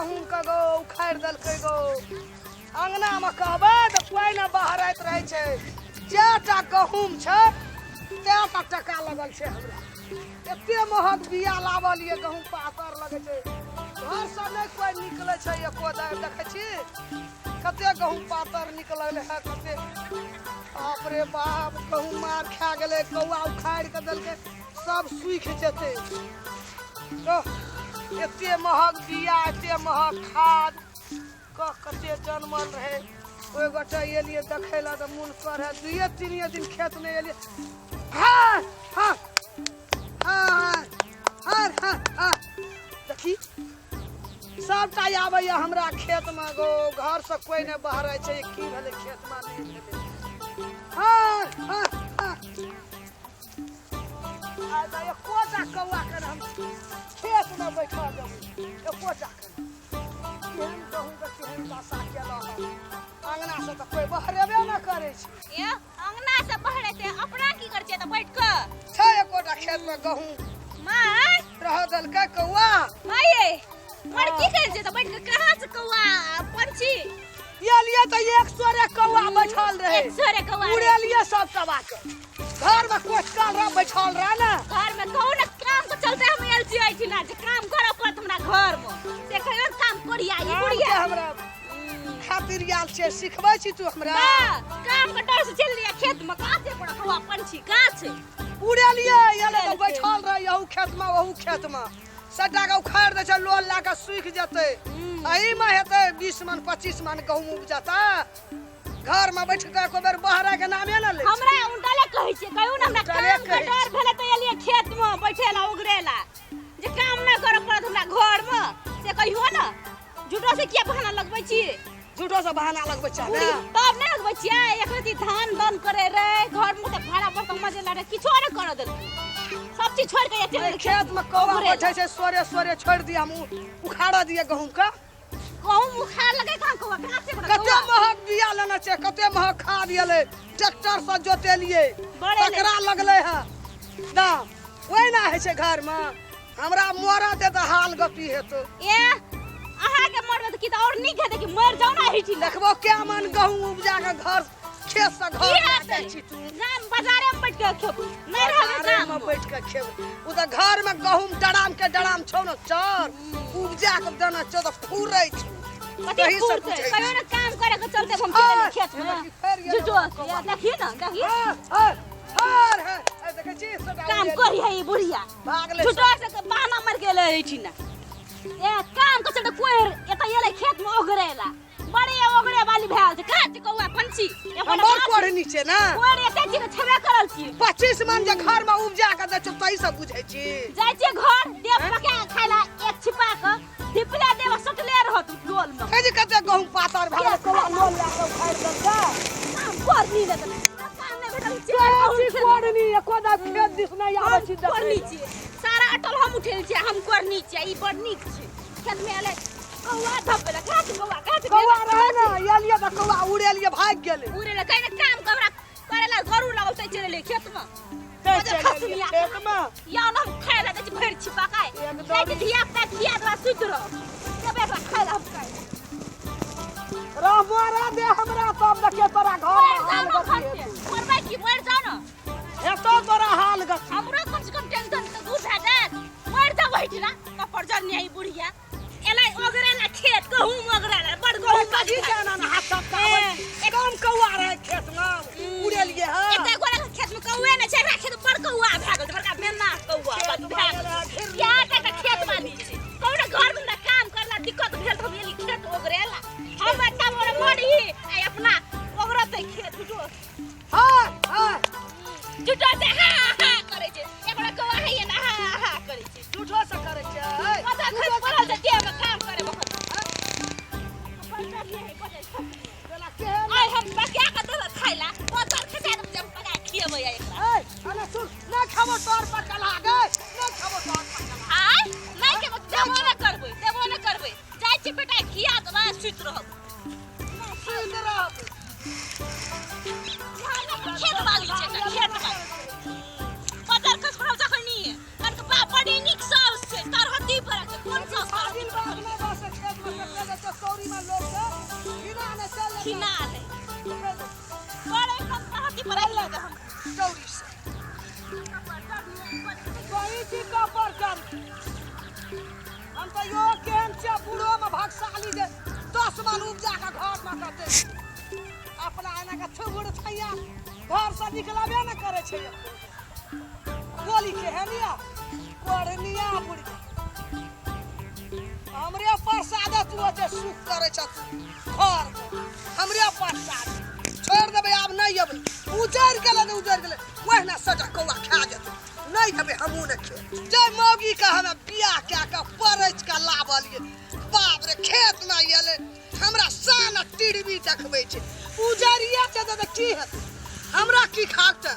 गहूम का गो उखाड़ दलकै गो अंगना में कहबे तो कोई ना बहरैत रहे छे जेटा गहूम छे तेटा टका लगल छे हमरा एते महग बिया लावलिए गहूम पातर लगे छे घर से नहीं कोई निकले छे एको देखे छी कते गहूम पातर निकलल है कते बाप रे बाप गहूम मार खा गेले कौआ उखाड़ के दलके सब सूख जेते तो एते महग बिया एते महग खाद कते जनमल रहे ओइ गोटे एलिए देखैला त मन करे दुइये तीनिये दिन खेत में एलिए हां हां हां हां हां देखी सबटा आबैया हमरा खेत में गो घर से कोई ने बहरै छै की भेले खेत में नहीं भेले हां हां हां आ त एकोटा कौआ के हम खेत में बैठा देबो एकोटा केहन कहूं त केहन दशा केला अंगना से त कोई बहरेबे न करे छै ए अंगना से बहरे ते अपना की कर छै त बैठ के छै एकोटा खेत में गहूं माय रह दलकै कौआ माये मर की कर छै त बैठ के कहां से कौआ पंछी ये लिए त 100 कौआ बैठल रहे 100 कौआ उड़े लिए सब सबा के घर में कोचकल रह बैठल रह ना घर में कहू ना काम के चलते हम एल छी आई ना जे काम करब पड़त हमरा घर में से कहियो काम करिया ई बुढ़िया हमरा खातिर याल छे सिखबै छी तू हमरा काम के डर से चल लिया खेत में कहां से पड़ा कौआ पंछी कहां से उड़े लिए ये तो बैठल रह यहू खेत में वहू खेत में सटा के उखाड़ दे छै लोल ला के सूख जते एही में हेते 20 मन 25 मन गहूम उपजता घर में बैठ के एको बेर बहरा के नामे न ले हमरा उंटाले कहै छै कहू ना हमरा काम के डर भेले त एलिए खेत में बैठेला उगरेला जे काम न करब पड़त हमरा घर में से कहियो ना झूठो से किया बहाना लगबै छी झूठो से बहाना लगबै छै ना तब नहीं लगबै छियै एकरती धान दन करे रे घर में त भाड़ा पर मजे लागे किछो न कर दे सब चीज छोड़ के चल खेत में कौवा बैठे छै सोरे सोरे छोड़ दिया हम उखाड़ा दिए गहूम का गहूम उखाड़ लगे कहां कौवा कहां से बड़ा कते महग बिया लेना छै कते महग खाद एले ट्रैक्टर से जोतेलिए टकरा लगले है दाम ओइ ना है छै घर में हमरा मोरा दे त हाल गपी हेतो ए अहा के मरबे त की त और नीक है कि मर जाऊ ना हिठी देखबो के मन गहूम उपजा के घर खेत से घर आते छी तू नाम बाजारे में बैठ के खेब नहीं रहबे घर में बैठ के खेब उ त घर में गहूम डराम के डराम छौ न चार उपजा के देना छौ त फूरै छ कथि फूरते कहियो ना काम करे के चलते हम चले खेत में जुटो या देखिए ना देखिए हार है देखे छी काम करी है ई बुढ़िया भागले जुटो से बहाना मार के ले छी ना ए काम के चलते कोई एता एले खेत में ओगरेला बड़े ओगरे वाली भेल छै काट कौआ पंछी हमर कोड़ नीचे ना कोड़ एते जी के छबे करल छी 25 मन जे घर में उपजा के दे तई सब बुझै छी जाय छी घर देव पका खाइला एक छिपा के दिपला देव सटले रहत डोल में हे जे कते गहूम पातर भाग कौवा लोल ला के खाइ दे काम कर नी ले काम ने भेटल छी कोड़नी कोदा खेत दिस नहीं आबै छी करनी छी सारा अटल हम उठेल छी हम करनी छी ई बड़ नीक छै खेत में एले कौआ धपला काट कौआ रहे ना ये लिए त कौआ उड़े लिए भाग गेले उड़े ले कहीं काम हमरा करेला जरूर लागल से चले खेत में खेत में या ना हम खाइला दे भर छिपा काय जाके धिया पे खिया दवा सुत रह कबे बा खाइला हम काय मोरा दे हमरा सब देखे तोरा घर मरबै की मर जाओ ना एतो तोरा हाल गछ हमरो कम से कम टेंशन तो दूर भेटे मर जा बैठी ना कपर जर नहीं बुढ़िया एला ओगरेला खेत गहूम ओगरेला बड़ गहूम बाजी जाना ना हाथ सब कम कौआ रहे खेत में उड़े लिए है एते गोरा खेत में कौआ ने छै राखे तो बड़ कौआ भागल बड़का मेना कौआ भागल या त खेत वाली छै कौन घर में काम करला दिक्कत भेल तो एली खेत ओगरेला हम बच्चा मोर मरी आ अपना ओगरते खेत जुटो हां हां जुटो से हा हा करे छै एकरा कौआ है ना हा हा करे छै झूठो से करे छै पता खस पड़ल से देह में काम करे बखत आई हम पका के देला खाइला पतर खसा दम जम पका खिएबै एकरा अरे सुन ना खाबो तोर पर चला गे ना खाबो तोर पर चला आय नहीं के देबो न करबै जाय छी बेटा खिया त ना सुत रहब सुत रहब खेत वाली छै खेत वाली पतर खस पड़ल जखनी कन के बा बड़ी नीक साउस छै तार हड्डी पर के कोन साउस दिन बाद में बस खेत में निया घर से निकलबे न करे छै बोली के है निया कोरनिया बुढ़ी हमरे प्रसाद तू जे सुख करे छ घर हमरे प्रसाद छोड़ देबे अब नहीं अबे उजर गेले ओहना सजा कौआ खा जेतै नहीं हबे हमू ने खे जय मौगी का हम बियाह क्या का परच का लावलिए बाप रे खेत में येले हमरा साना टिड़बी देखबै छै उजरिया त की हेतै हमरा की खाकते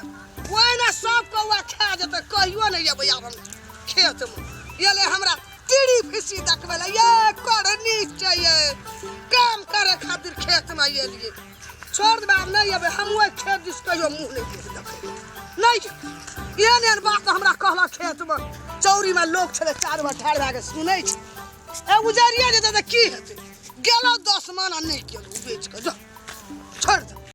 ओहना सब कौआ खा जेतै कहियो नहीं अबे आब हम खेत में येले हमरा टिड़ी फिसी देखबै ला ये करनी चाहिए काम करे खातिर खेत में येलिए छोड़ दे अब नहीं अबे हम ओइ खेत दिस कहियो मुंह नहीं देखबै नहीं एहन बात हमरा कहला खेत में चौरी में लोग छले चार बार ठाड़ भए के सुनै छै ए उजरिया जेतै त की हेतै गेलो 10 माना नहीं गेलो बेच के जो छोड़ दे।